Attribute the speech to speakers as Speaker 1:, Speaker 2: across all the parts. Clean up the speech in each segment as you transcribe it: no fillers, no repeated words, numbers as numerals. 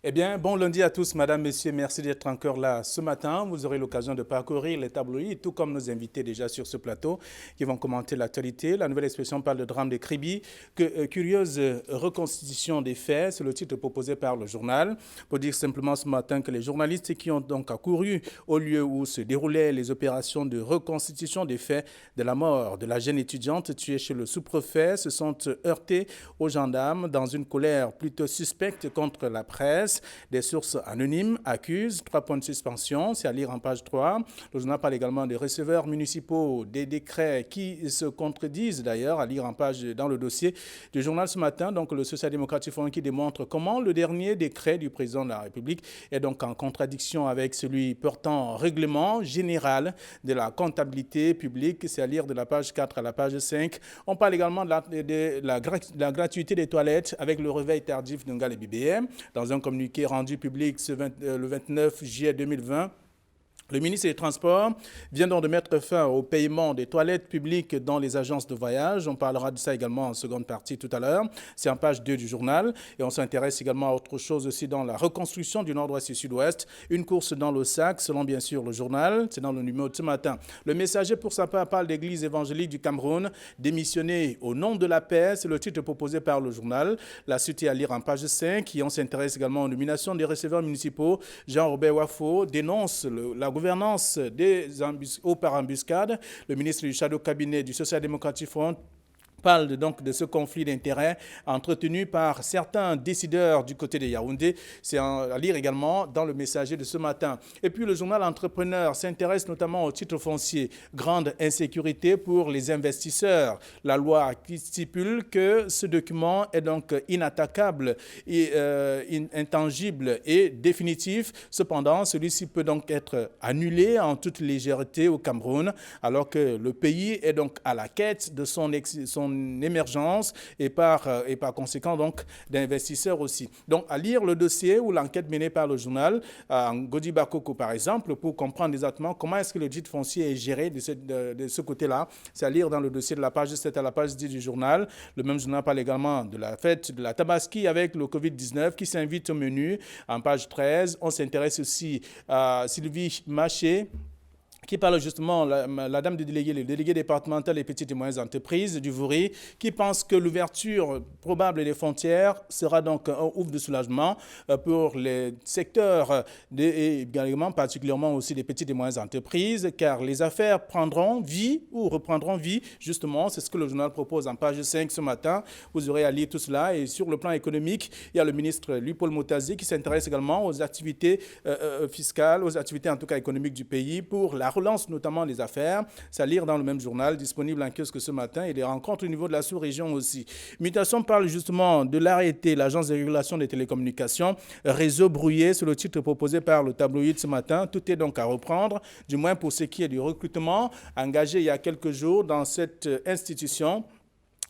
Speaker 1: Eh bien, bon lundi à tous, madame, messieurs. Merci d'être encore là ce matin. Vous aurez l'occasion de parcourir les tabloïds, tout comme nos invités déjà sur ce plateau qui vont commenter l'actualité. La nouvelle expression parle de drame de Kribi. Curieuse reconstitution des faits, c'est le titre proposé par le journal. Pour dire simplement ce matin que les journalistes qui ont donc accouru au lieu où se déroulaient les opérations de reconstitution des faits de la mort de la jeune étudiante tuée chez le sous-préfet se sont heurtés aux gendarmes dans une colère plutôt suspecte contre la presse. Des sources anonymes accusent 3 points de suspension, c'est à lire en page 3. Le journal parle également des receveurs municipaux, des décrets qui se contredisent d'ailleurs, à lire en page dans le dossier du journal ce matin. Donc le social-démocratique qui démontre comment le dernier décret du président de la République est donc en contradiction avec celui portant règlement général de la comptabilité publique. C'est à lire de la page 4 à la page 5. On parle également de la gratuité des toilettes avec le réveil tardif d'Ungal et BBM. Dans un communiqué rendu public le 29 juillet 2020, le ministre des Transports vient donc de mettre fin au paiement des toilettes publiques dans les agences de voyage. On parlera de ça également en seconde partie tout à l'heure. C'est en page 2 du journal. Et on s'intéresse également à autre chose aussi dans la reconstruction du nord-ouest et sud-ouest. Une course dans le sac, selon bien sûr le journal. C'est dans le numéro de ce matin. Le Messager, pour sa part, parle d'église évangélique du Cameroun, démissionnée au nom de la paix. C'est le titre proposé par le journal. La suite est à lire en page 5. Et on s'intéresse également aux nominations des receveurs municipaux. Jean-Robert Wafo dénonce la gouvernance par embuscade. Le ministre du Shadow Cabinet du Social-Démocratique Front parle donc de ce conflit d'intérêts entretenu par certains décideurs du côté de Yaoundé. C'est à lire également dans le Messager de ce matin. Et puis le journal Entrepreneur s'intéresse notamment au titre foncier. Grande insécurité pour les investisseurs. La loi qui stipule que ce document est donc inattaquable, et, intangible et définitif. Cependant, celui-ci peut donc être annulé en toute légèreté au Cameroun, alors que le pays est donc à la quête de son émergence et par conséquent donc d'investisseurs aussi. Donc à lire le dossier ou l'enquête menée par le journal Ngodi Bakoko par exemple pour comprendre exactement comment est-ce que le titre foncier est géré de ce côté-là. C'est à lire dans le dossier de la page 7 à la page 10 du journal. Le même journal parle également de la fête de la Tabaski avec le Covid-19 qui s'invite au menu. En page 13, on s'intéresse aussi à Sylvie Maché, qui parle justement, la dame du délégué, le délégué départemental des petites et moyennes entreprises du Vouri, qui pense que l'ouverture probable des frontières sera donc un ouf de soulagement pour les secteurs et également particulièrement aussi des petites et moyennes entreprises, car les affaires prendront vie ou reprendront vie, justement, c'est ce que le journal propose en page 5 ce matin. Vous aurez à lire tout cela. Et sur le plan économique, il y a le ministre Louis-Paul Motazi qui s'intéresse également aux activités fiscales, aux activités en tout cas économiques du pays pour la relance notamment des affaires. C'est à lire dans le même journal, disponible en kiosque ce matin, et des rencontres au niveau de la sous-région aussi. Mutation parle justement de l'arrêté, l'Agence de régulation des télécommunications, réseau brouillé, c'est le titre proposé par le tabloïd ce matin. Tout est donc à reprendre, du moins pour ce qui est du recrutement engagé il y a quelques jours dans cette institution.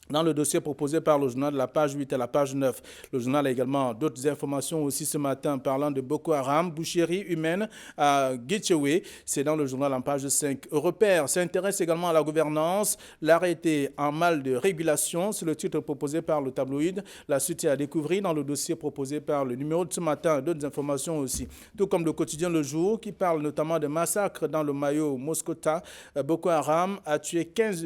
Speaker 1: Dans le dossier proposé par le journal de la page 8 à la page 9, le journal a également d'autres informations aussi ce matin parlant de Boko Haram, boucherie humaine à Guétchewe. C'est dans le journal en page 5. Repère s'intéresse également à la gouvernance, l'arrêté en mal de régulation, c'est le titre proposé par le tabloïd. La suite est à découvrir dans le dossier proposé par le numéro de ce matin. D'autres informations aussi, tout comme le quotidien Le Jour qui parle notamment de massacres dans le Mayo Moskota. Boko Haram a tué 15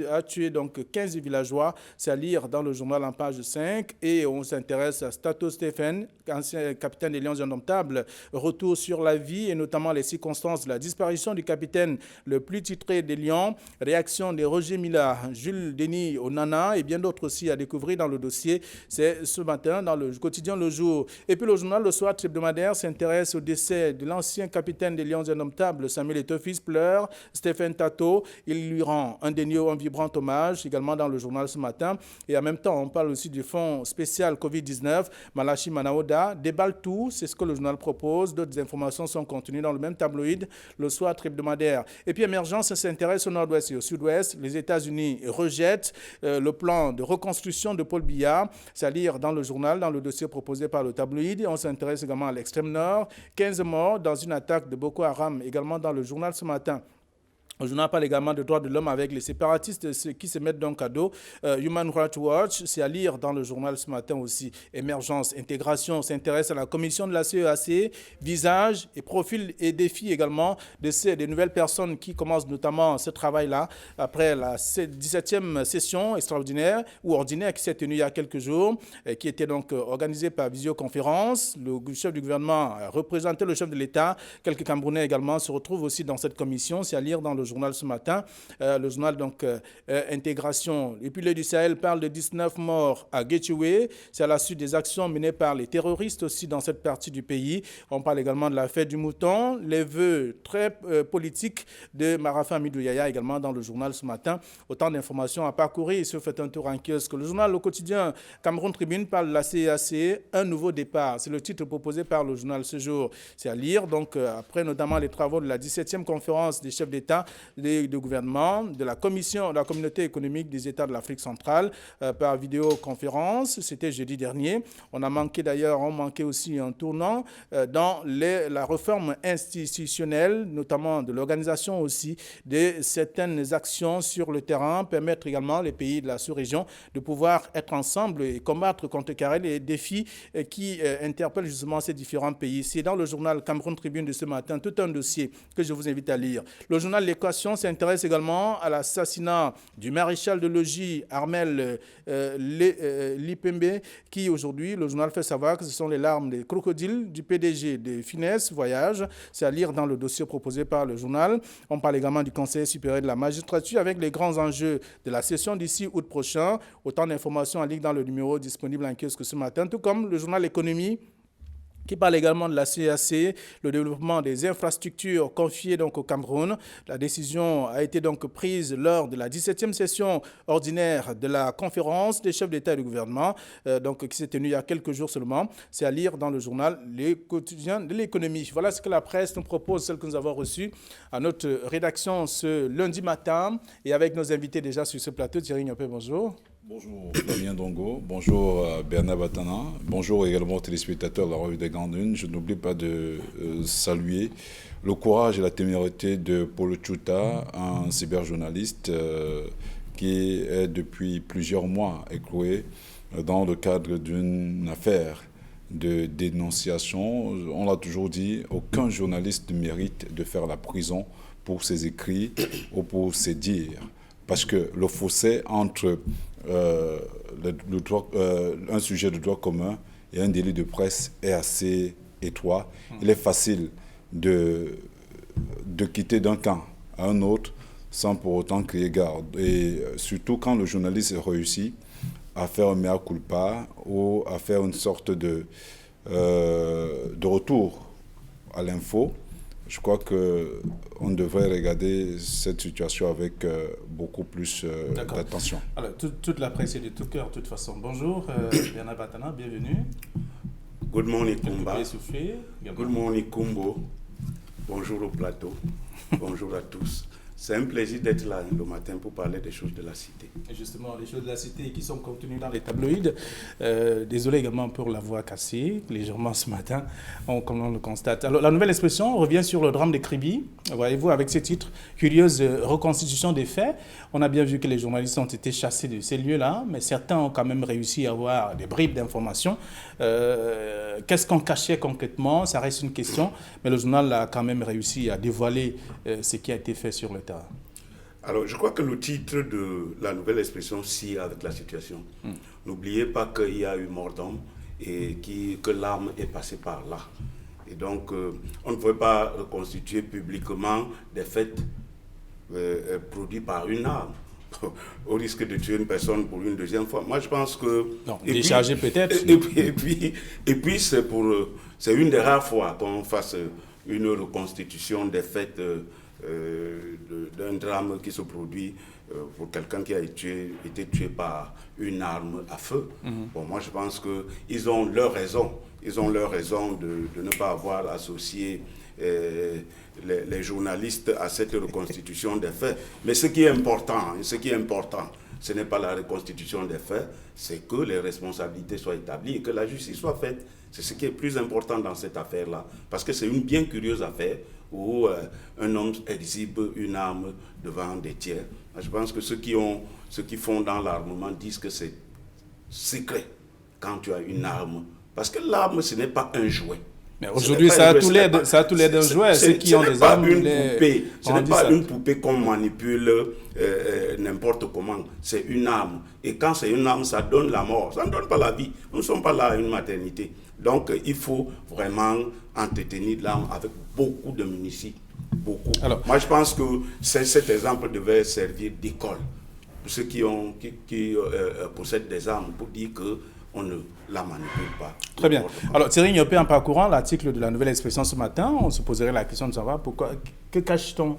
Speaker 1: villageois. C'est à lire dans le journal en page 5. Et on s'intéresse à Stato Stéphane, ancien capitaine des Lions Indomptables. Retour sur la vie et notamment les circonstances de la disparition du capitaine le plus titré des Lions. Réaction de Roger Mila, Jules Denis Onana et bien d'autres aussi à découvrir dans le dossier. C'est ce matin dans le quotidien Le Jour. Et puis le journal Le Soir hebdomadaire s'intéresse au décès de l'ancien capitaine des Lions Indomptables, Samuel Etofis, pleure. Stéphane Tato, il lui rend un vibrant hommage également dans le journal ce matin. Et en même temps, on parle aussi du fonds spécial Covid-19. Malachi Manaoda déballe tout, c'est ce que le journal propose. D'autres informations sont contenues dans le même tabloïd, Le Soir hebdomadaire. Et puis Émergence s'intéresse au nord-ouest et au sud-ouest. Les États-Unis rejettent le plan de reconstruction de Paul Biya. C'est à lire dans le journal, dans le dossier proposé par le tabloïd. On s'intéresse également à l'extrême nord. 15 morts dans une attaque de Boko Haram, également dans le journal ce matin. Le journal parle également de droits de l'homme avec les séparatistes qui se mettent donc à dos. Human Rights Watch, c'est à lire dans le journal ce matin aussi. Émergence, intégration, s'intéresse à la commission de la CEAC, visage et profil et défis également des nouvelles personnes qui commencent notamment ce travail-là après la 17e session extraordinaire ou ordinaire qui s'est tenue il y a quelques jours, qui était donc organisée par visioconférence. Le chef du gouvernement a représenté le chef de l'État. Quelques Camerounais également se retrouvent aussi dans cette commission. C'est à lire dans le journal ce matin, le journal donc Intégration. Et puis le du Sahel parle de 19 morts à Guétoué. C'est à la suite des actions menées par les terroristes aussi dans cette partie du pays. On parle également de la fête du mouton, les vœux très politiques de Marafa Amidou Yaya également dans le journal ce matin. Autant d'informations à parcourir. Il se fait un tour en kiosque. Le journal Le Quotidien Cameroun Tribune parle de la CEAC, un nouveau départ. C'est le titre proposé par le journal ce jour. C'est à lire donc après notamment les travaux de la 17e conférence des chefs d'État de gouvernement, de la commission de la communauté économique des États de l'Afrique centrale par vidéoconférence. C'était jeudi dernier. On manquait aussi un tournant dans la réforme institutionnelle, notamment de l'organisation aussi de certaines actions sur le terrain, permettre également les pays de la sous-région de pouvoir être ensemble et combattre contre les défis qui interpellent justement ces différents pays. C'est dans le journal Cameroun Tribune de ce matin, tout un dossier que je vous invite à lire. Le journal L'Équation s'intéresse également à l'assassinat du maréchal de logis Armel Lipembe, qui aujourd'hui, le journal fait savoir que ce sont les larmes des crocodiles du PDG de Finesse Voyage. C'est à lire dans le dossier proposé par le journal. On parle également du Conseil supérieur de la magistrature avec les grands enjeux de la session d'ici août prochain. Autant d'informations à lire dans le numéro disponible en kiosque ce matin, tout comme le journal Économie, qui parle également de la CEAC, le développement des infrastructures confiées donc au Cameroun. La décision a été donc prise lors de la 17e session ordinaire de la conférence des chefs d'État et de gouvernement, qui s'est tenue il y a quelques jours seulement. C'est à lire dans le journal Le Quotidien de l'économie. Voilà ce que la presse nous propose, celle que nous avons reçue à notre rédaction ce lundi matin. Et avec nos invités déjà sur ce plateau, Thierry Niopé, bonjour.
Speaker 2: Bonjour Damien Dongo, bonjour Bernard Batana, bonjour également aux téléspectateurs de la Revue des Grandes Unes. Je n'oublie pas de saluer le courage et la témérité de Paulo Chuta, un cyberjournaliste qui est depuis plusieurs mois écroué dans le cadre d'une affaire de dénonciation. On l'a toujours dit, aucun journaliste ne mérite de faire la prison pour ses écrits ou pour ses dires. Parce que le fossé entre un sujet de droit commun et un délit de presse est assez étroit. Il est facile de quitter d'un camp à un autre sans pour autant crier garde. Et surtout quand le journaliste réussit à faire un mea culpa ou à faire une sorte de retour à l'info. Je crois qu'on devrait regarder cette situation avec beaucoup plus d'attention.
Speaker 1: Alors, toute la presse est de tout cœur, de toute façon. Bonjour, Bernard Batana, bienvenue.
Speaker 3: Good morning, Kumba.
Speaker 1: Good
Speaker 3: morning, Kumbo. Bonjour au plateau. Bonjour à tous. C'est un plaisir d'être là le matin pour parler des choses de la cité.
Speaker 1: Et justement, les choses de la cité qui sont contenues dans les tabloïds. Désolé également pour la voix cassée, légèrement ce matin, comme on le constate. Alors, la nouvelle expression revient sur le drame des Kribi. Voyez-vous, avec ce titre, curieuse reconstitution des faits. On a bien vu que les journalistes ont été chassés de ces lieux-là, mais certains ont quand même réussi à avoir des bribes d'informations. Qu'est-ce qu'on cachait concrètement? Ça reste une question, mais le journal a quand même réussi à dévoiler ce qui a été fait sur le terrain.
Speaker 3: Alors, je crois que le titre de la nouvelle expression scie avec la situation. N'oubliez pas qu'il y a eu mort d'homme et que l'arme est passée par là. Et donc, on ne pouvait pas reconstituer publiquement des faits produits par une arme au risque de tuer une personne pour une deuxième fois. Moi, je pense que...
Speaker 1: Non, décharger peut-être.
Speaker 3: Et puis c'est une des rares fois qu'on fasse une reconstitution des faits d'un drame qui se produit pour quelqu'un qui a été tué par une arme à feu. Bon, moi, je pense qu'ils ont leur raison. Ils ont leur raison de ne pas avoir associé les journalistes à cette reconstitution des faits. Mais ce qui est important, ce n'est pas la reconstitution des faits, c'est que les responsabilités soient établies et que la justice soit faite. C'est ce qui est plus important dans cette affaire-là. Parce que c'est une bien curieuse affaire où un homme exhibe une arme devant des tiers. Je pense que ceux qui font dans l'armement disent que c'est secret quand tu as une arme. Parce que l'arme, ce n'est pas un jouet.
Speaker 1: Mais aujourd'hui, ça a tous l'air d'un jouet. Ceux qui ont des armes,
Speaker 3: ce n'est pas une poupée qu'on manipule n'importe comment. C'est une arme. Et quand c'est une arme, ça donne la mort. Ça ne donne pas la vie. Nous ne sommes pas là à une maternité. Donc, il faut vraiment entretenir l'arme avec beaucoup de munitions. Beaucoup. Alors, moi, je pense que cet exemple devait servir d'école pour ceux qui possèdent des armes, pour dire qu'on ne la manipule pas.
Speaker 1: Très bien. Alors, Thierry Niopé, en parcourant l'article de la Nouvelle Expression ce matin, on se poserait la question de savoir pourquoi, que cache-t-on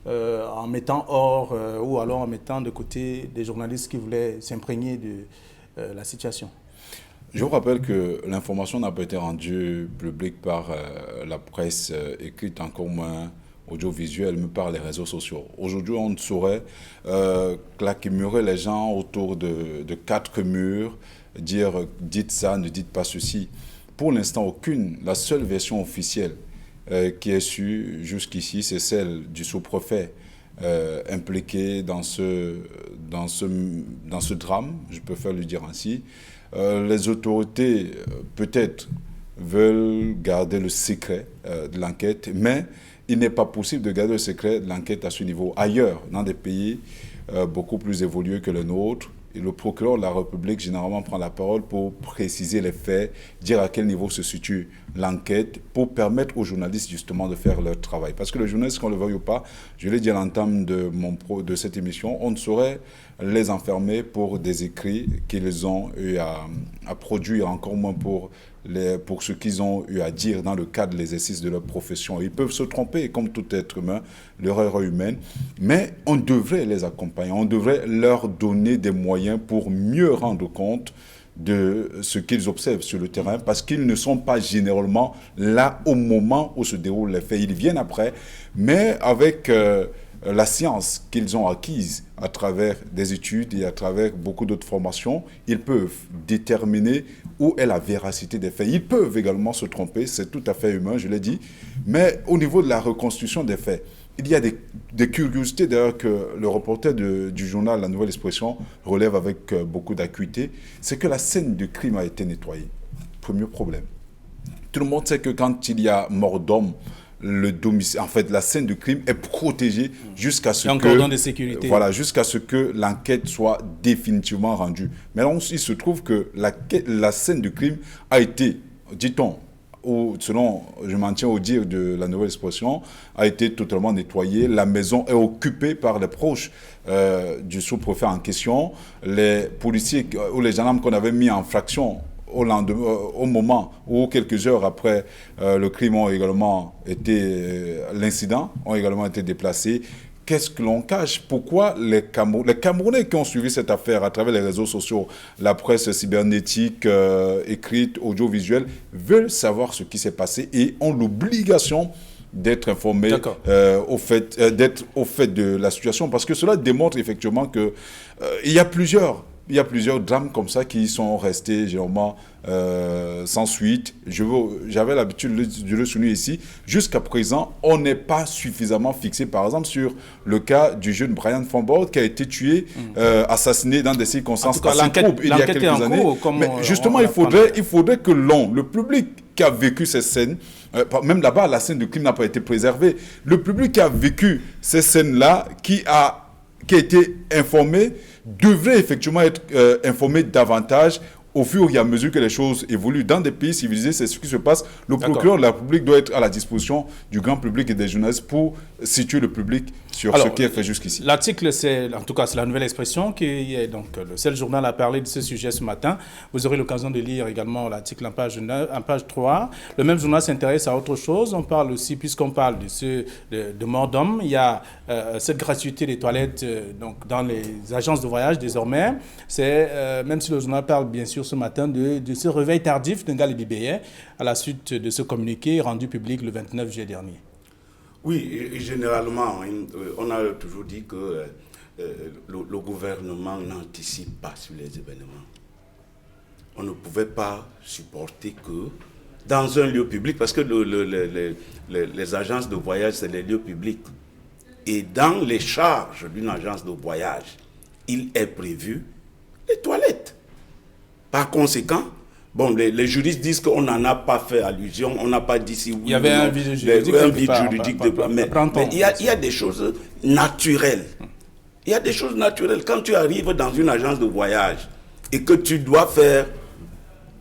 Speaker 1: en mettant hors ou alors en mettant de côté des journalistes qui voulaient s'imprégner de la situation?
Speaker 2: Je vous rappelle que l'information n'a pas été rendue publique par la presse écrite, encore moins audiovisuelle, mais par les réseaux sociaux. Aujourd'hui, on ne saurait claquemurer les gens autour de 4 murs, dire « dites ça, ne dites pas ceci ». Pour l'instant, aucune. La seule version officielle qui est su jusqu'ici, c'est celle du sous-préfet impliqué dans ce drame, je préfère le dire ainsi. Les autorités, peut-être, veulent garder le secret de l'enquête, mais il n'est pas possible de garder le secret de l'enquête à ce niveau. Ailleurs, dans des pays beaucoup plus évolués que le nôtre, et le procureur de la République, généralement, prend la parole pour préciser les faits, dire à quel niveau se situe l'enquête, pour permettre aux journalistes, justement, de faire leur travail. Parce que les journalistes, qu'on le veuille ou pas, je l'ai dit à l'entame de cette émission, on ne saurait les enfermer pour des écrits qu'ils ont eu à produire, encore moins pour ce qu'ils ont eu à dire dans le cadre de l'exercice de leur profession. Ils peuvent se tromper, comme tout être humain, l'erreur humaine, mais on devrait les accompagner, on devrait leur donner des moyens pour mieux rendre compte de ce qu'ils observent sur le terrain, parce qu'ils ne sont pas généralement là au moment où se déroulent les faits. Ils viennent après, mais avec la science qu'ils ont acquise à travers des études et à travers beaucoup d'autres formations, ils peuvent déterminer où est la véracité des faits. Ils peuvent également se tromper, c'est tout à fait humain, je l'ai dit, mais au niveau de la reconstitution des faits, il y a des curiosités d'ailleurs que le reporter du journal La Nouvelle Expression relève avec beaucoup d'acuité, c'est que la scène du crime a été nettoyée. Premier problème. Tout le monde sait que quand il y a mort d'homme, le domicile, en fait, la scène du crime est protégée jusqu'à ce jusqu'à ce que l'enquête soit définitivement rendue. Mais là, il se trouve que la scène du crime a été, dit-on, selon, je m'en tiens au dire de La Nouvelle Expression, a été totalement nettoyée. La maison est occupée par les proches du sous-préfet en question. Les policiers ou les gendarmes qu'on avait mis en fraction au moment où quelques heures après le crime l'incident ont également été déplacés. Qu'est-ce que l'on cache? Pourquoi les Camerounais qui ont suivi cette affaire à travers les réseaux sociaux, la presse cybernétique, écrite, audiovisuelle, veulent savoir ce qui s'est passé et ont l'obligation d'être informés d'être au fait de la situation, parce que cela démontre effectivement que il y a plusieurs drames comme ça qui sont restés généralement sans suite. J'avais l'habitude de le souligner ici. Jusqu'à présent, on n'est pas suffisamment fixé, par exemple, sur le cas du jeune Brian Fambord qui a été tué, assassiné dans des circonstances assez troubles il y a quelques années. Mais justement, il faudrait que le public qui a vécu ces scènes, même là-bas, la scène de crime n'a pas été préservée. Le public qui a vécu ces scènes-là, qui a été informé, devrait effectivement être informé davantage au fur et à mesure que les choses évoluent. Dans des pays civilisés, c'est ce qui se passe. Le procureur de la République doit être à la disposition du grand public et des journalistes pour situer le public sur ce qui est fait jusqu'ici.
Speaker 1: L'article, c'est La Nouvelle Expression, qui est donc le seul journal à parler de ce sujet ce matin. Vous aurez l'occasion de lire également l'article en page 3. Le même journal s'intéresse à autre chose. On parle aussi, puisqu'on parle de mort d'homme, il y a cette gratuité des toilettes donc dans les agences de voyage désormais. Même si le journal parle bien sûr ce matin de ce réveil tardif d'un Ngali Bibeye à la suite de ce communiqué rendu public le 29 juillet dernier.
Speaker 3: Oui, généralement, on a toujours dit que le gouvernement n'anticipe pas sur les événements. On ne pouvait pas supporter que dans un lieu public, parce que les agences de voyage, c'est les lieux publics. Et dans les charges d'une agence de voyage, il est prévu les toilettes. Par conséquent, bon, les juristes disent qu'on n'en a pas fait allusion, on n'a pas dit si oui.
Speaker 1: Il y avait un vide juridique.
Speaker 3: Mais il y a des choses naturelles. Il y a des choses naturelles. Quand tu arrives dans une agence de voyage et que tu dois faire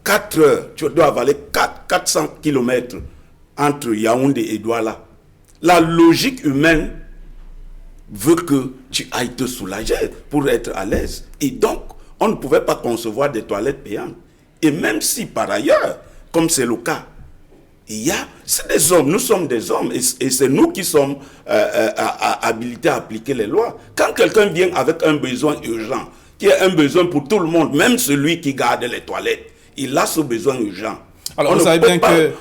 Speaker 3: 4 heures, tu dois avaler 400 km entre Yaoundé et Douala, la logique humaine veut que tu ailles te soulager pour être à l'aise. Et donc, on ne pouvait pas concevoir des toilettes payantes. Et même si par ailleurs, comme c'est le cas, c'est des hommes, nous sommes des hommes, et c'est nous qui sommes habilités à appliquer les lois. Quand quelqu'un vient avec un besoin urgent, qui est un besoin pour tout le monde, même celui qui garde les toilettes, il a ce besoin urgent.
Speaker 1: Alors,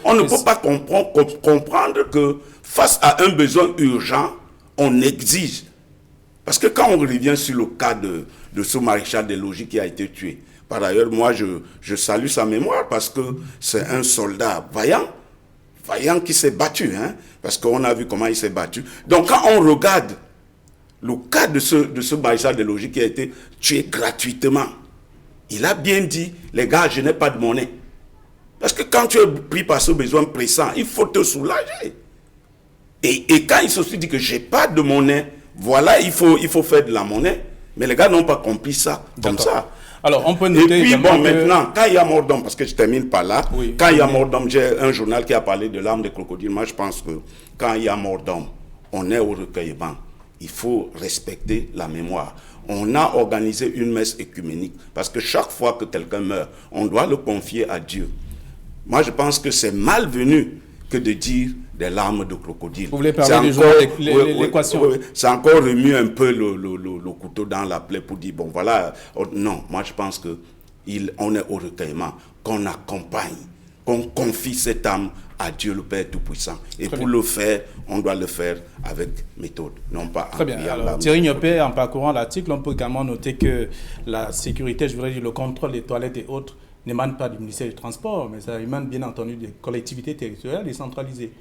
Speaker 3: on ne peut pas comprendre que face à un besoin urgent, on exige. Parce que quand on revient sur le cas de ce maréchal des logis qui a été tué, par ailleurs, moi, je salue sa mémoire parce que c'est un soldat vaillant qui s'est battu, hein, parce qu'on a vu comment il s'est battu. Donc, quand on regarde le cas de ce maréchal des logis qui a été tué gratuitement, il a bien dit, les gars, je n'ai pas de monnaie. Parce que quand tu es pris par ce besoin pressant, il faut te soulager. Et quand il se dit que je n'ai pas de monnaie, voilà, il faut faire de la monnaie. Mais les gars n'ont pas compris ça comme ça.
Speaker 1: Alors, on peut noter.
Speaker 3: Et puis, bon, maintenant, quand il y a mort d'homme, parce que je termine par là, quand il y a mort d'homme, j'ai un journal qui a parlé de l'arme de crocodile. Moi, je pense que quand il y a mort d'homme, on est au recueillement. Il faut respecter la mémoire. On a organisé une messe œcuménique, parce que chaque fois que quelqu'un meurt, on doit le confier à Dieu. Moi, je pense que c'est malvenu que de dire des larmes de crocodile.
Speaker 1: Vous voulez parler du journal de l'équation?
Speaker 3: Oui, c'est encore remuer un peu le couteau dans la plaie pour dire, bon voilà, non, moi je pense qu'on est au recueillement, qu'on accompagne, qu'on confie cette âme à Dieu le Père Tout-Puissant. Et pour le faire, on doit le faire avec méthode, non pas en
Speaker 1: Très bien. Alors, Thierry Niopé, en parcourant l'article, on peut également noter que la sécurité, je voudrais dire le contrôle des toilettes et autres, n'émane pas du ministère du Transport, mais ça émane bien entendu des collectivités territoriales décentralisées.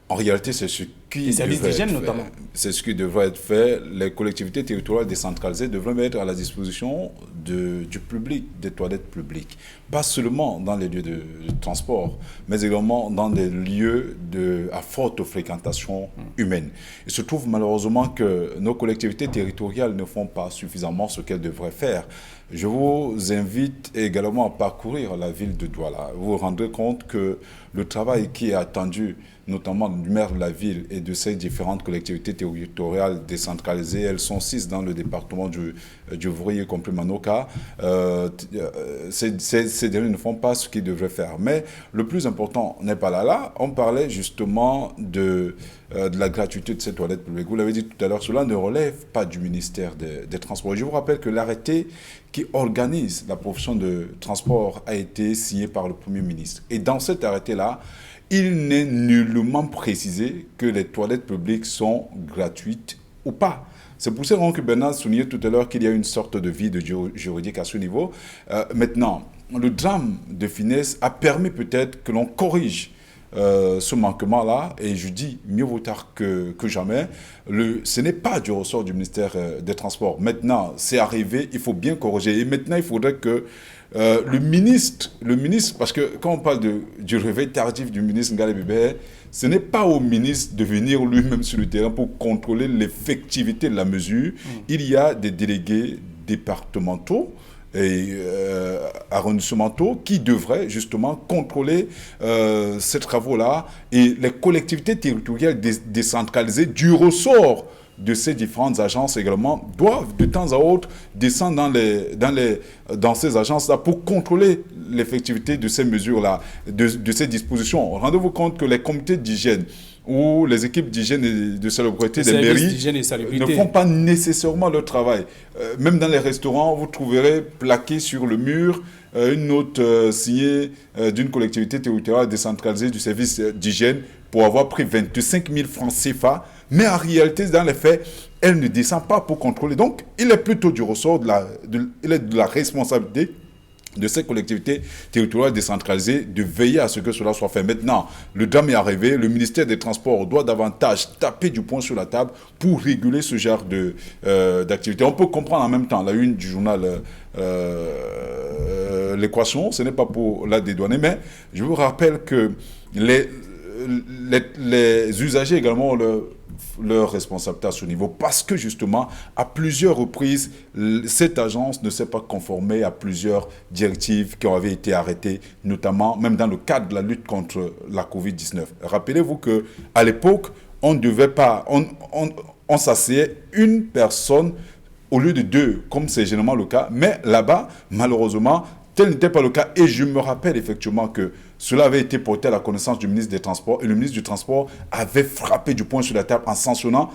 Speaker 2: En réalité, c'est ce qui c'est ce qui devrait être fait. Les collectivités territoriales décentralisées devraient mettre à la disposition du public des toilettes publiques. Pas seulement dans les lieux de transport, mais également dans des lieux à forte fréquentation humaine. Il se trouve malheureusement que nos collectivités territoriales ne font pas suffisamment ce qu'elles devraient faire. Je vous invite également à parcourir la ville de Douala. Vous vous rendrez compte que le travail qui est attendu, notamment du maire de la ville et de ces différentes collectivités territoriales décentralisées, elles sont 6 dans le département du Vourier, y compris Manoka, ces derniers ne font pas ce qu'ils devraient faire. Mais le plus important n'est pas là. On parlait justement de la gratuité de ces toilettes publiques. Vous l'avez dit tout à l'heure, cela ne relève pas du ministère des Transports. Je vous rappelle que l'arrêté qui organise la profession de transport a été signé par le Premier ministre. Et dans cet arrêté-là, il n'est nullement précisé que les toilettes publiques sont gratuites ou pas. C'est pour ça que Bernard soulignait tout à l'heure qu'il y a une sorte de vide juridique à ce niveau. Maintenant, le drame de Finesse a permis peut-être que l'on corrige ce manquement-là, et je dis mieux vaut tard que jamais. Ce n'est pas du ressort du ministère des Transports. Maintenant, c'est arrivé, il faut bien corriger. Et maintenant, il faudrait que le ministre, parce que quand on parle du réveil tardif du ministre Ngalé Bébé, ce n'est pas au ministre de venir lui-même sur le terrain pour contrôler l'effectivité de la mesure. Il y a des délégués départementaux et arrondissementaux qui devraient justement contrôler ces travaux-là, et les collectivités territoriales décentralisées du ressort de ces différentes agences également doivent de temps à autre descendre dans ces agences-là pour contrôler l'effectivité de ces mesures-là, de ces dispositions. Rendez-vous compte que les comités d'hygiène ou les équipes d'hygiène et de salubrité des mairies ne font pas nécessairement leur travail. Même dans les restaurants, vous trouverez plaqué sur le mur une note signée d'une collectivité territoriale décentralisée du service d'hygiène pour avoir pris 25 000 francs CFA, mais en réalité, dans les faits, elle ne descend pas pour contrôler. Donc, il est plutôt du ressort de la responsabilité de ces collectivités territoriales décentralisées de veiller à ce que cela soit fait. Maintenant, le drame est arrivé, le ministère des Transports doit davantage taper du poing sur la table pour réguler ce genre d'activité. On peut comprendre en même temps la une du journal L'Équation, ce n'est pas pour la dédouaner, mais je vous rappelle que les usagers également ont leur responsabilité à ce niveau, parce que justement, à plusieurs reprises, cette agence ne s'est pas conformée à plusieurs directives qui avaient été arrêtées, notamment même dans le cadre de la lutte contre la Covid-19. Rappelez-vous qu'à l'époque, on ne devait pas, on s'asseyait une personne au lieu de deux, comme c'est généralement le cas, mais là-bas, malheureusement, tel n'était pas le cas. Et je me rappelle effectivement que cela avait été porté à la connaissance du ministre des Transports. Et le ministre du Transport avait frappé du poing sur la table en sanctionnant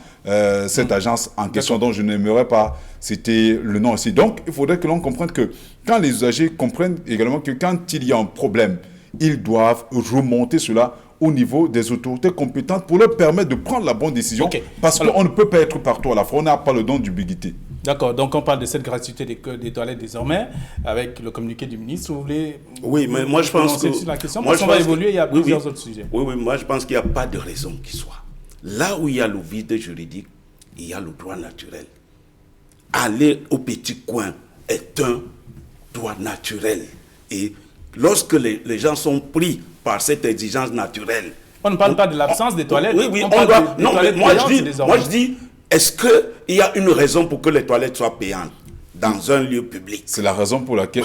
Speaker 2: cette agence en question, dont je n'aimerais pas citer le nom ici. Donc, il faudrait que l'on comprenne que quand les usagers comprennent également que quand il y a un problème, ils doivent remonter cela au niveau des autorités compétentes pour leur permettre de prendre la bonne décision. Parce qu'on ne peut pas être partout à la fois. On n'a pas le don d'ubiquité.
Speaker 1: D'accord, donc on parle de cette gratuité des toilettes désormais, avec le communiqué du ministre. Vous voulez...
Speaker 3: Oui, mais moi je pense que...
Speaker 1: La question, parce qu'on va évoluer, il y a plusieurs autres sujets.
Speaker 3: Oui, moi je pense qu'il n'y a pas de raison qui soit. Là où il y a le vide juridique, il y a le droit naturel. Aller au petit coin est un droit naturel. Et lorsque les gens sont pris par cette exigence naturelle...
Speaker 1: On ne parle pas de l'absence des toilettes.
Speaker 3: Oui, on doit... Non, mais moi je dis... Est-ce qu'il y a une raison pour que les toilettes soient payantes dans un lieu public?
Speaker 2: C'est la raison pour laquelle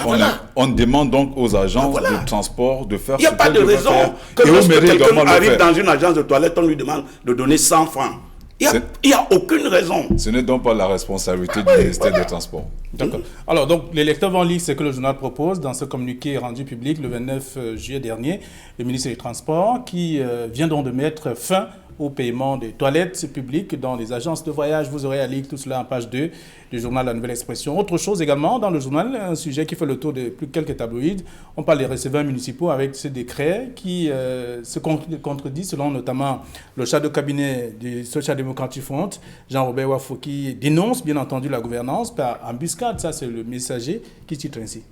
Speaker 2: on demande donc aux agences de transport de faire ce qu'elles doivent faire.
Speaker 3: Il n'y a pas de raison que lorsque quelqu'un arrive dans une agence de toilette, on lui demande de donner 100 francs. Il n'y a aucune raison.
Speaker 2: Ce n'est donc pas la responsabilité du ministère des Transports.
Speaker 1: D'accord. Alors, donc, les lecteurs vont lire ce que le journal propose dans ce communiqué rendu public le 29 juillet dernier. Le ministre des Transports qui vient donc de mettre fin au paiement des toilettes publiques dans les agences de voyage. Vous aurez à lire tout cela en page 2 du journal La Nouvelle Expression. Autre chose également dans le journal, un sujet qui fait le tour de plus quelques tabloïds. On parle des receveurs municipaux avec ce décret qui se contredit selon notamment le chef de cabinet du Social Democratic Front, Jean-Robert Wafo, qui dénonce bien entendu la gouvernance par embuscade. Ça, c'est le messager qui titre ainsi.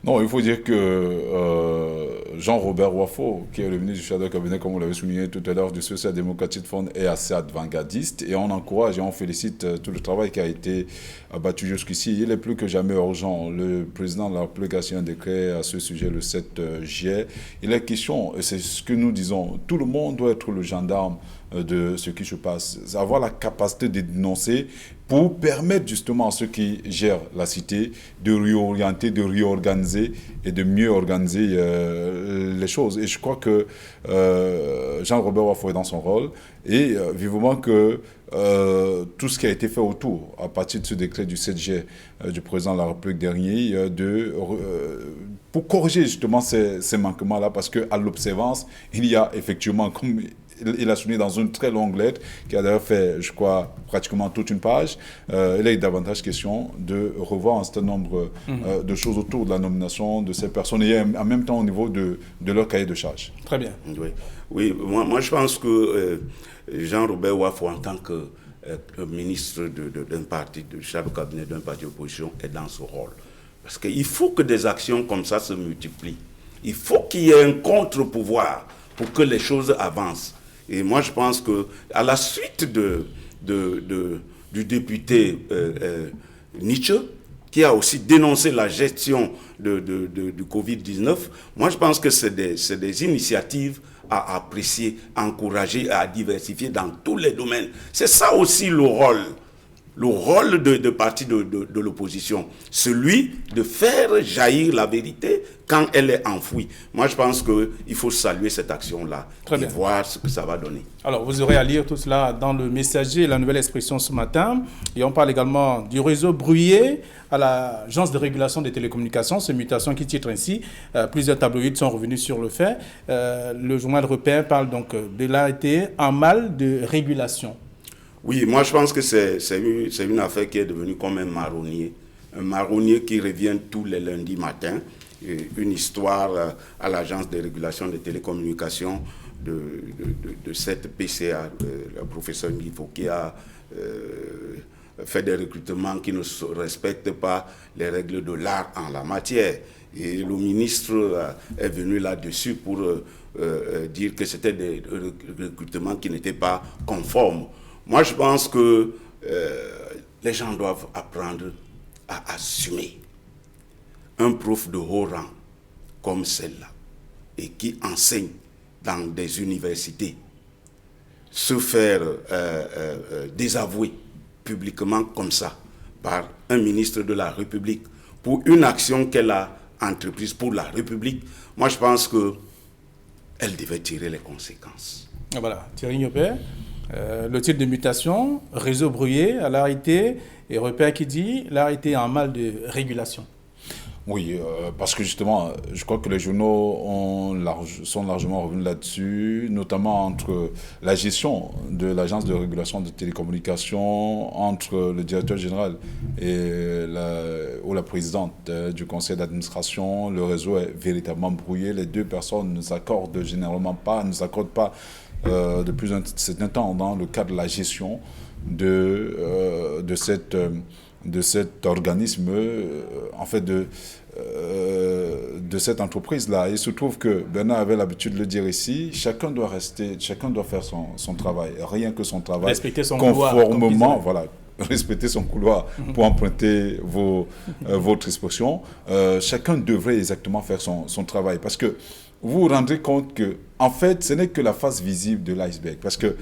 Speaker 2: Non, il faut dire que Jean-Robert Wafo, qui est le ministre du chef de cabinet, comme vous l'avez souligné tout à l'heure, du Social Democratic Front, est assez avant-gardiste et on encourage et on félicite tout le travail qui a été abattu jusqu'ici. Il est plus que jamais urgent. Le président de la République a signé un décret à ce sujet le 7 juillet. Il est question, et c'est ce que nous disons, tout le monde doit être le gendarme de ce qui se passe, avoir la capacité de dénoncer pour permettre justement à ceux qui gèrent la cité de réorienter, de réorganiser et de mieux organiser les choses. Et je crois que Jean-Robert Wafo est dans son rôle et vivement que tout ce qui a été fait autour, à partir de ce décret du 7 juillet du président de la République dernier, pour corriger justement ces manquements-là, parce qu'à l'observance, il y a effectivement, comme il a souligné dans une très longue lettre, qui a d'ailleurs fait, je crois, pratiquement toute une page, il est davantage question de revoir un certain nombre de choses autour de la nomination de ces personnes et en même temps au niveau de leur cahier de charge.
Speaker 1: Très bien.
Speaker 3: Oui, moi je pense que Jean-Robert Wafo, en tant que ministre d'un parti, de chef de cabinet d'un parti d'opposition, est dans ce rôle. Parce qu'il faut que des actions comme ça se multiplient. Il faut qu'il y ait un contre-pouvoir pour que les choses avancent. Et moi, je pense qu'à la suite du député Nietzsche, qui a aussi dénoncé la gestion du Covid-19, moi, je pense que c'est des initiatives à apprécier, à encourager, à diversifier dans tous les domaines. C'est ça aussi le rôle de parti de l'opposition, celui de faire jaillir la vérité quand elle est enfouie. Moi, je pense qu'il faut saluer cette action-là et voir ce que ça va donner.
Speaker 1: Alors, vous aurez à lire tout cela dans le Messager, La Nouvelle Expression ce matin. Et on parle également du réseau brouillé à l'Agence de régulation des télécommunications, cette mutation qui titre ainsi. Plusieurs tabloïds sont revenus sur le fait. Le journal Repère parle donc de l'ART en mal de régulation.
Speaker 3: Oui, moi je pense que c'est une affaire qui est devenue comme un marronnier qui revient tous les lundis matins une histoire à l'Agence de régulation des télécommunications de cette PCA, le professeur Ngifo, qui a fait des recrutements qui ne respectent pas les règles de l'art en la matière. Et le ministre est venu là-dessus pour dire que c'était des recrutements qui n'étaient pas conformes. Moi, je pense que les gens doivent apprendre à assumer. Un prof de haut rang comme celle-là et qui enseigne dans des universités se faire désavouer publiquement comme ça par un ministre de la République pour une action qu'elle a entreprise pour la République, moi je pense qu'elle devait tirer les conséquences.
Speaker 1: Voilà, Thierry Niopé, le titre de mutation, réseau brouillé à l'arrêté, et Repère qui dit l'arrêté en mal de régulation.
Speaker 2: Oui, parce que justement, je crois que les journaux sont largement revenus là-dessus, notamment entre la gestion de l'agence de régulation des télécommunications, entre le directeur général et la présidente du conseil d'administration. Le réseau est véritablement brouillé. Les deux personnes ne s'accordent généralement pas, ne s'accordent pas depuis un certain temps dans le cadre de la gestion de cet organisme, en fait de cette entreprise-là. Il se trouve que Bernard avait l'habitude de le dire ici, chacun doit faire son travail, rien que son travail,
Speaker 1: respecter son
Speaker 2: conformément,
Speaker 1: couloir,
Speaker 2: voilà, respecter son couloir, pour emprunter votre expression. Chacun devrait exactement faire son travail, parce que vous vous rendrez compte que, en fait, ce n'est que la face visible de l'iceberg, parce que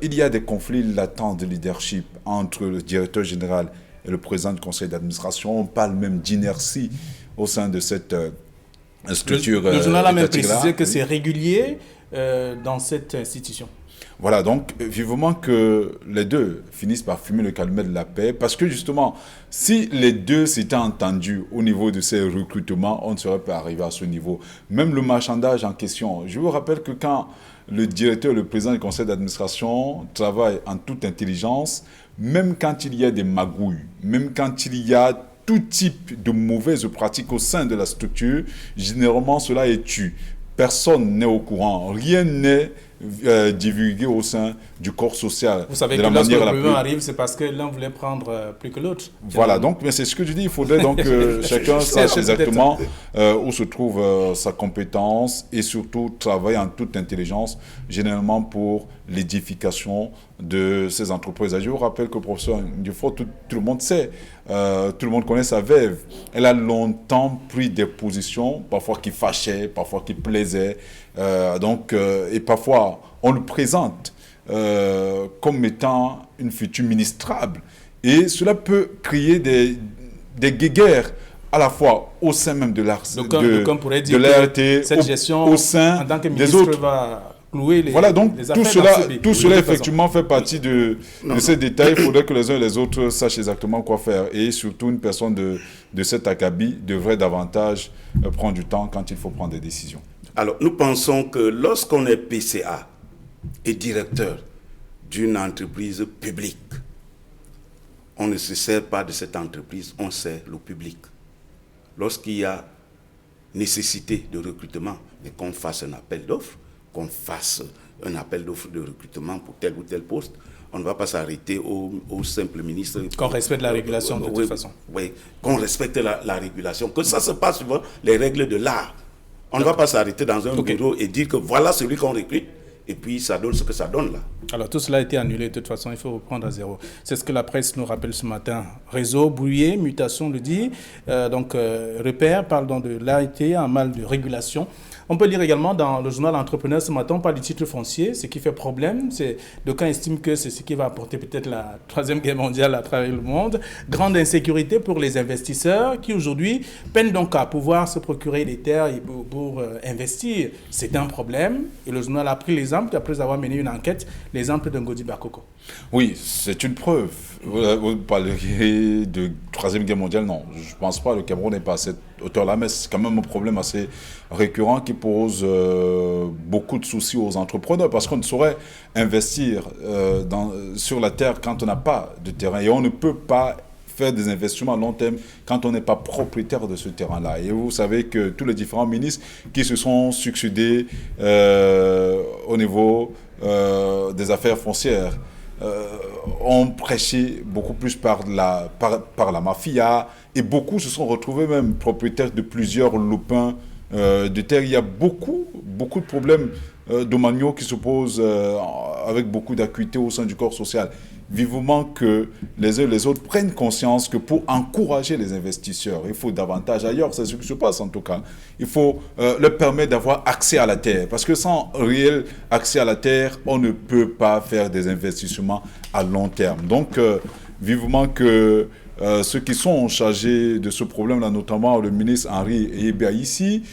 Speaker 2: il y a des conflits latents de leadership entre le directeur général et le président du conseil d'administration. On parle même d'inertie au sein de cette structure.
Speaker 1: Le journal a même précisé que c'est régulier dans cette institution.
Speaker 2: Voilà, donc vivement que les deux finissent par fumer le calumet de la paix, parce que justement, si les deux s'étaient entendus au niveau de ces recrutements, on ne serait pas arrivé à ce niveau. Même le marchandage en question, je vous rappelle que quand le directeur, le président du conseil d'administration travaille en toute intelligence, même quand il y a des magouilles, même quand il y a tout type de mauvaises pratiques au sein de la structure, généralement cela est tu. Personne n'est au courant, rien n'est divulgué au sein du corps social.
Speaker 1: Vous savez que lorsque le problème arrive, c'est parce que l'un voulait prendre plus que l'autre.
Speaker 2: Voilà, donc mais c'est ce que je dis, il faudrait donc que chacun sache exactement où se trouve sa compétence et surtout travailler en toute intelligence, généralement pour l'édification de ces entreprises. Je vous rappelle que le professeur Dufault, tout le monde sait, tout le monde connaît sa veuve. Elle a longtemps pris des positions, parfois qui fâchaient, parfois qui plaisaient, et parfois on le présente comme étant une future ministrable. Et cela peut créer des guéguerres à la fois au sein même de l'ART,
Speaker 1: de l'ART, cette gestion
Speaker 2: au sein
Speaker 1: en tant que
Speaker 2: des autres.
Speaker 1: Va clouer les,
Speaker 2: voilà, donc
Speaker 1: les
Speaker 2: tout cela effectivement fait partie de ces détails. Il faudrait que les uns et les autres sachent exactement quoi faire. Et surtout, une personne de cet acabit devrait davantage prendre du temps quand il faut prendre des décisions.
Speaker 3: Alors, nous pensons que lorsqu'on est PCA et directeur d'une entreprise publique, on ne se sert pas de cette entreprise, on sert le public. Lorsqu'il y a nécessité de recrutement, et qu'on fasse un appel d'offres, qu'on fasse un appel d'offres de recrutement pour tel ou tel poste, on ne va pas s'arrêter au simple ministre.
Speaker 1: Qu'on respecte la régulation de toute façon.
Speaker 3: Oui, qu'on respecte la régulation, que ça se passe suivant les règles de l'art. On ne va pas s'arrêter dans un bureau et dire que voilà celui qu'on recrute, et puis ça donne ce que ça donne là.
Speaker 1: Alors tout cela a été annulé, de toute façon il faut reprendre à zéro. C'est ce que la presse nous rappelle ce matin. Réseau brouillé, mutation le dit. Repère parle donc de l'ART en mal de régulation. On peut lire également dans le journal Entrepreneur ce matin, on parle du titre foncier, ce qui fait problème. D'aucuns estiment que c'est ce qui va apporter peut-être la Troisième Guerre mondiale à travers le monde. Grande insécurité pour les investisseurs qui aujourd'hui peinent donc à pouvoir se procurer des terres pour investir. C'est un problème et le journal a pris l'exemple après avoir mené une enquête, l'exemple de Ngodi Bakoko.
Speaker 2: Oui, c'est une preuve. Vous parleriez de Troisième Guerre mondiale, non. Je ne pense pas, le Cameroun n'est pas à cette hauteur-là, mais c'est quand même un problème assez récurrent qui pose beaucoup de soucis aux entrepreneurs, parce qu'on ne saurait investir sur la terre quand on n'a pas de terrain, et on ne peut pas faire des investissements à long terme quand on n'est pas propriétaire de ce terrain-là. Et vous savez que tous les différents ministres qui se sont succédés au niveau des affaires foncières ont prêché beaucoup plus par la mafia, et beaucoup se sont retrouvés même propriétaires de plusieurs loupins de terre. Il y a beaucoup de problèmes domaniaux qui se posent avec beaucoup d'acuité au sein du corps social. Vivement que les uns et les autres prennent conscience que pour encourager les investisseurs, il faut davantage, ailleurs c'est ce qui se passe en tout cas, il faut leur permettre d'avoir accès à la terre. Parce que sans réel accès à la terre, on ne peut pas faire des investissements à long terme. Donc, vivement que ceux qui sont chargés de ce problème-là, notamment le ministre Henri Yébia ici,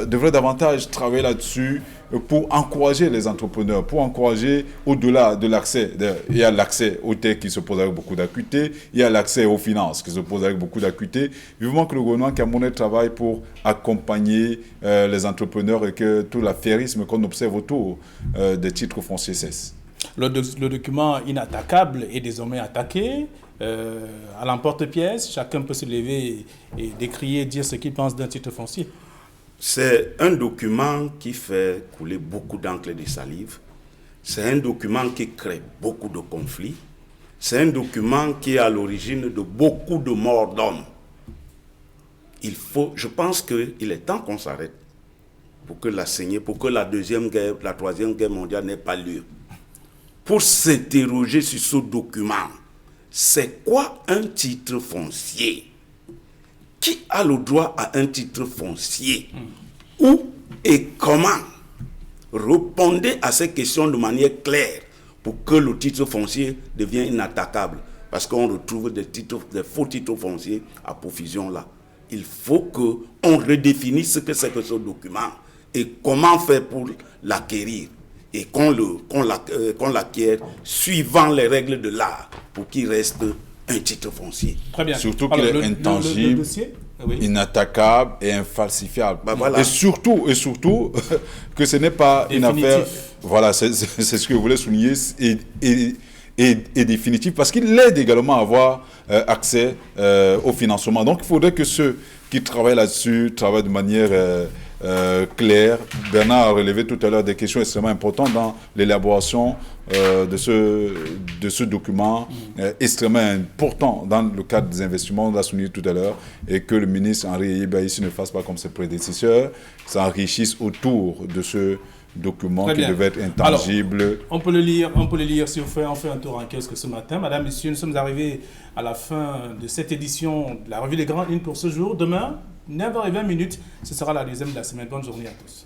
Speaker 2: devraient davantage travailler là-dessus pour encourager les entrepreneurs, pour encourager au-delà de l'accès. Il y a l'accès aux terres qui se pose avec beaucoup d'acuité, il y a l'accès aux finances qui se pose avec beaucoup d'acuité. Vivement que le gouvernement camerounais travaille pour accompagner les entrepreneurs et que tout l'affairisme qu'on observe autour des titres fonciers cesse.
Speaker 1: Le document inattaquable est désormais attaqué. À l'emporte-pièce, chacun peut se lever et décrier, dire ce qu'il pense d'un titre foncier.
Speaker 3: C'est un document qui fait couler beaucoup d'encre et de salive. C'est un document qui crée beaucoup de conflits. C'est un document qui est à l'origine de beaucoup de morts d'hommes. Je pense qu'il est temps qu'on s'arrête pour que la saignée, pour que la troisième guerre mondiale n'ait pas lieu. Pour s'interroger sur ce document. C'est quoi un titre foncier? Qui a le droit à un titre foncier? Où et comment? Répondez à ces questions de manière claire pour que le titre foncier devienne inattaquable. Parce qu'on retrouve des faux titres fonciers à profusion là. Il faut qu'on redéfinisse ce que c'est que ce document et comment faire pour l'acquérir. Et qu'on l'acquiert suivant les règles de l'art pour qu'il reste un titre foncier.
Speaker 1: Très bien.
Speaker 2: Surtout qu'il est intangible, inattaquable et infalsifiable. Voilà. Et surtout que ce n'est pas une affaire... Voilà, c'est ce que je voulais souligner, et définitif, parce qu'il aide également à avoir accès au financement. Donc il faudrait que ceux qui travaillent là-dessus travaillent de manière... clair. Bernard a relevé tout à l'heure des questions extrêmement importantes dans l'élaboration de ce document extrêmement important dans le cadre des investissements, on l'a souligné tout à l'heure, et que le ministre Henri Yébia ici ne fasse pas comme ses prédécesseurs, s'enrichisse autour de ce document qui devait être intangible.
Speaker 1: Alors, on peut le lire si on fait un tour en kiosque ce matin. Madame, Messieurs, nous sommes arrivés à la fin de cette édition de la Revue des Grandes Lignes pour ce jour. Demain, 9h20, ce sera la deuxième de la semaine. Bonne journée à tous.